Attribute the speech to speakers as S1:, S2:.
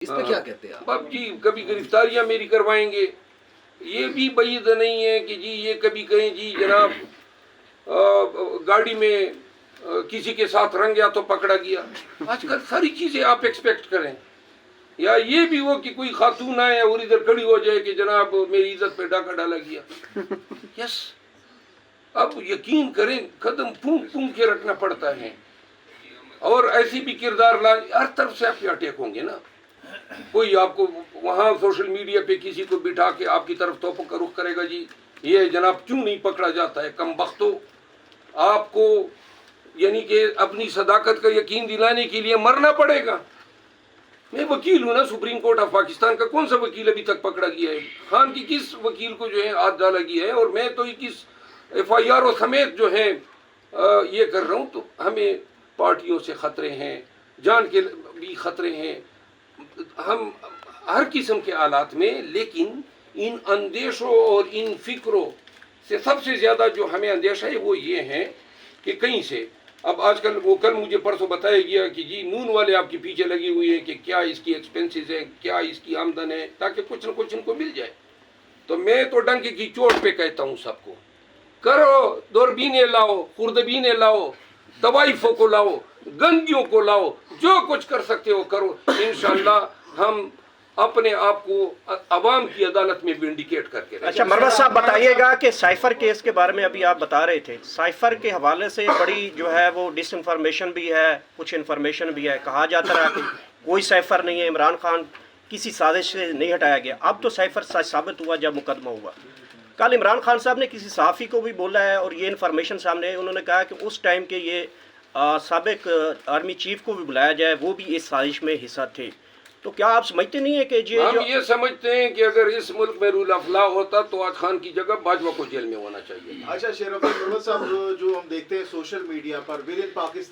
S1: اس پہ کیا کہتے ہیں آپ؟
S2: اب جی کبھی گرفتاریاں میری کروائیں گے، یہ بھی بعید نہیں ہے کہ جی یہ کبھی کہیں جی جناب گاڑی میں کسی کے ساتھ رنگیا تو پکڑا گیا. آج کل ساری چیزیں آپ ایکسپیکٹ کریں. یا یہ بھی ہو کہ کوئی خاتون آئے اور ادھر کھڑی ہو جائے کہ جناب میری عزت پہ ڈاکہ ڈالا گیا. یس اب یقین کریں قدم پھونک پھونک کے رکھنا پڑتا ہے. اور ایسی بھی کردار ہر طرف سے آپ اٹیک ہوں گے نا. کوئی آپ کو وہاں سوشل میڈیا پہ کسی کو بٹھا کے آپ کی طرف توپوں کا رخ کرے گا، جی یہ جناب کیوں نہیں پکڑا جاتا ہے. کم بختو، آپ کو یعنی کہ اپنی صداقت کا یقین دلانے کے لیے مرنا پڑے گا. میں وکیل ہوں نا سپریم کورٹ آف پاکستان کا، کون سا وکیل ابھی تک پکڑا گیا ہے؟ خان کی کس وکیل کو جو ہے ہاتھ ڈالا گیا ہے؟ اور میں تو کس ایف آئی آر سمیت جو ہے یہ کر رہا ہوں. تو ہمیں پارٹیوں سے خطرے ہیں، جان کے بھی خطرے ہیں، ہم ہر قسم کے حالات میں. لیکن ان اندیشوں اور ان فکروں سے سب سے زیادہ جو ہمیں اندیشہ ہے وہ یہ ہے کہ کہیں سے اب آج کل وہ کل مجھے پرسوں بتایا گیا کہ جی نون والے آپ کے پیچھے لگے ہوئے ہیں کہ کیا اس کی ایکسپنسز ہیں، کیا اس کی آمدن ہے، تاکہ کچھ نہ کچھ ان کو مل جائے. تو میں تو ڈنک کی چوٹ پہ کہتا ہوں سب کو، کرو دوربینیں لاؤ، خوردبینیں لاؤ، طوائفوں کو لاؤ، گندیوں کو لاؤ، جو کچھ کر سکتے ہو کرو. انشاءاللہ ہم اپنے آپ کو عوام کی عدالت میں وینڈیکیٹ کر کے رہیں.
S3: اچھا مروت صاحب بتائیے گا کہ سائفر کیس کے بارے میں ابھی آپ بتا رہے تھے، سائفر کے حوالے سے بڑی جو ہے وہ ڈس انفارمیشن بھی ہے، کچھ انفارمیشن بھی ہے. کہا جاتا رہا کہ کوئی سائفر نہیں ہے، عمران خان کسی سازش سے نہیں ہٹایا گیا. اب تو سائفر سچ ثابت ہوا جب مقدمہ ہوا. کل عمران خان صاحب نے کسی صحافی کو بھی بولا ہے اور یہ انفارمیشن سامنے ہے، انہوں نے کہا کہ اس ٹائم کے یہ سابق آرمی چیف کو بھی بلایا جائے، وہ بھی اس سازش میں حصہ تھے. تو کیا آپ سمجھتے نہیں ہیں کہ
S2: ہم یہ سمجھتے ہیں کہ اگر اس ملک میں رول آف لا ہوتا تو آج خان کی جگہ باجوہ کو جیل میں ہونا چاہیے.
S4: اچھا شیرف مروت صاحب، جو ہم دیکھتے ہیں social media per with in Pakistan